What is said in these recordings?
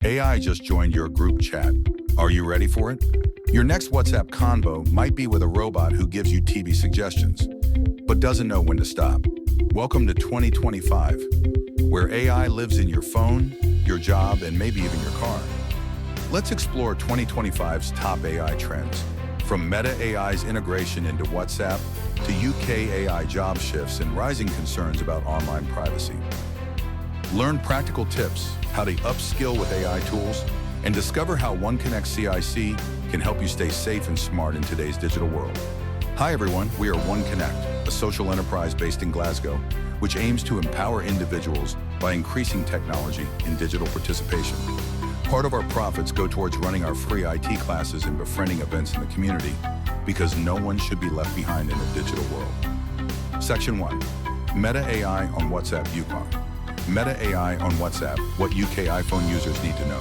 AI just joined your group chat. Are you ready for it? Your next WhatsApp convo might be with a robot who gives you TV suggestions, but doesn't know when to stop. Welcome to 2025, where AI lives in your phone, your job, and maybe even your car. Let's explore 2025's top AI trends, from Meta AI's integration into WhatsApp to UK AI job shifts and rising concerns about online privacy. Learn practical tips, how to upskill with AI tools, and discover how Won Connect CIC can help you stay safe and smart in today's digital world. Hi everyone, we are Won Connect, a social enterprise based in Glasgow, which aims to empower individuals by increasing technology and digital participation. Part of our profits go towards running our free IT classes and befriending events in the community, because no one should be left behind in a digital world. Section 1. Meta AI on WhatsApp UConn. Meta AI on WhatsApp, what UK iPhone users need to know.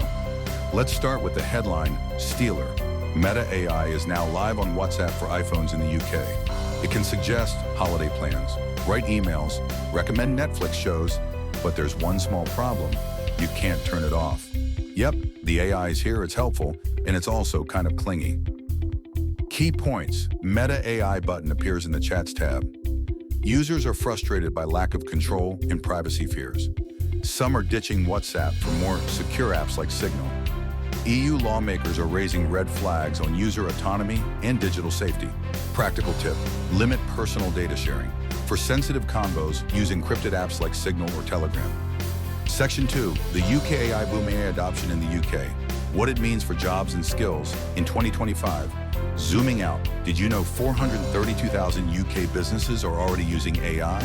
Let's start with the headline, Stealer. Meta AI is now live on WhatsApp for iPhones in the UK. It can suggest holiday plans, write emails, recommend Netflix shows, but there's one small problem: you can't turn it off. Yep, the AI is here, it's helpful, and it's also kind of clingy. Key points: Meta AI button appears in the Chats tab. Users are frustrated by lack of control and privacy fears. Some are ditching WhatsApp for more secure apps like Signal. EU lawmakers are raising red flags on user autonomy and digital safety. Practical tip: limit personal data sharing. For sensitive combos, use encrypted apps like Signal or Telegram. Section 2, the UK AI boom AI adoption in the UK. What it means for jobs and skills in 2025. Zooming out, did you know 432,000 UK businesses are already using AI?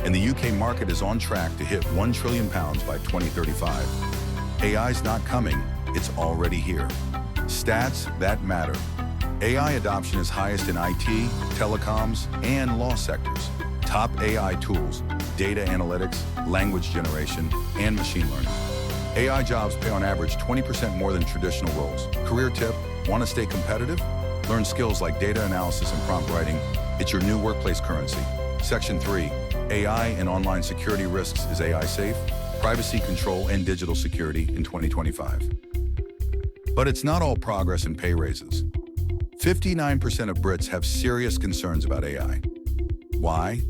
And the UK market is on track to hit £1 trillion by 2035. AI's not coming, it's already here. Stats that matter. AI adoption is highest in IT, telecoms, and law sectors. Top AI tools: data analytics, language generation, and machine learning. AI jobs pay on average 20% more than traditional roles. Career tip: want to stay competitive? Learn skills like data analysis and prompt writing. It's your new workplace currency. Section 3, AI and online security risks. Is AI safe? Privacy control and digital security in 2025. But it's not all progress and pay raises. 59% of Brits have serious concerns about AI. Why?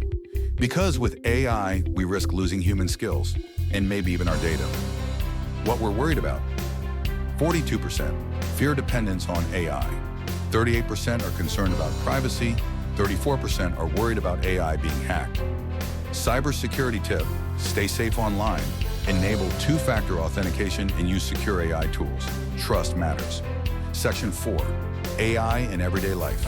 Because with AI, we risk losing human skills, and maybe even our data. What we're worried about: 42% fear dependence on AI. 38% are concerned about privacy. 34% are worried about AI being hacked. Cybersecurity tip: stay safe online. Enable two-factor authentication and use secure AI tools. Trust matters. Section 4, AI in everyday life.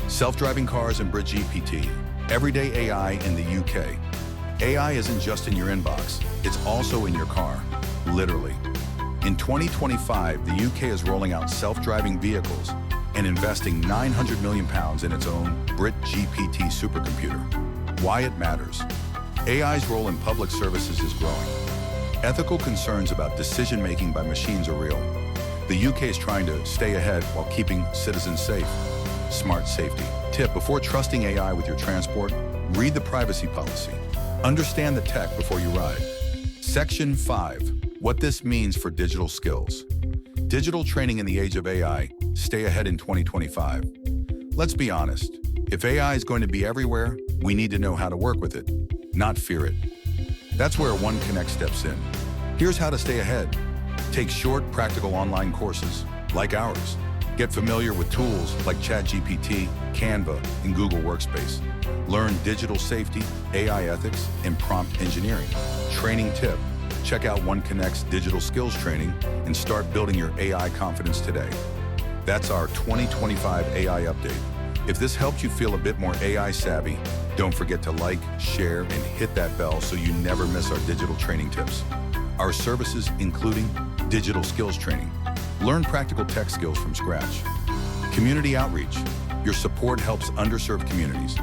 Self-driving cars and BritGPT. Everyday AI in the UK. AI isn't just in your inbox, it's also in your car, literally. In 2025, the UK is rolling out self-driving vehicles and investing £900 million in its own BritGPT supercomputer. Why it matters: AI's role in public services is growing. Ethical concerns about decision-making by machines are real. The UK is trying to stay ahead while keeping citizens safe. Smart safety tip: before trusting AI with your transport, read the privacy policy. Understand the tech before you ride. Section 5, what this means for digital skills. Digital training in the age of AI. Stay ahead in 2025. Let's be honest, if AI is going to be everywhere, we need to know how to work with it, not fear it. That's where Won Connect steps in. Here's how to stay ahead. Take short, practical online courses, like ours. Get familiar with tools like ChatGPT, Canva, and Google Workspace. Learn digital safety, AI ethics, and prompt engineering. Training tip: check out Won Connect's digital skills training and start building your AI confidence today. That's our 2025 AI update. If this helped you feel a bit more AI savvy, don't forget to like, share, and hit that bell so you never miss our digital training tips. Our services including digital skills training. Learn practical tech skills from scratch. Community outreach. Your support helps underserved communities.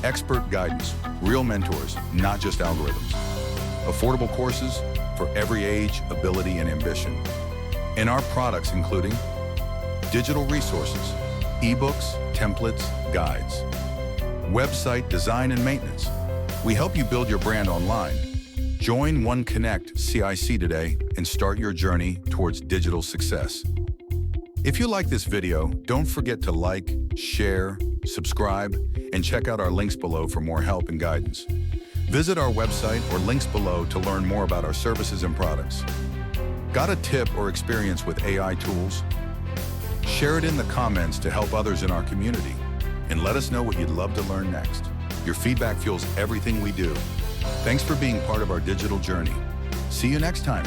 Expert guidance. Real mentors, not just algorithms. Affordable courses for every age, ability, and ambition. And our products including digital resources, ebooks, templates, guides, website design and maintenance. We help you build your brand online. Join Won Connect CIC today and start your journey towards digital success. If you like this video, don't forget to like, share, subscribe, and check out our links below for more help and guidance. Visit our website or links below to learn more about our services and products. Got a tip or experience with AI tools? Share it in the comments to help others in our community, and let us know what you'd love to learn next. Your feedback fuels everything we do. Thanks for being part of our digital journey. See you next time.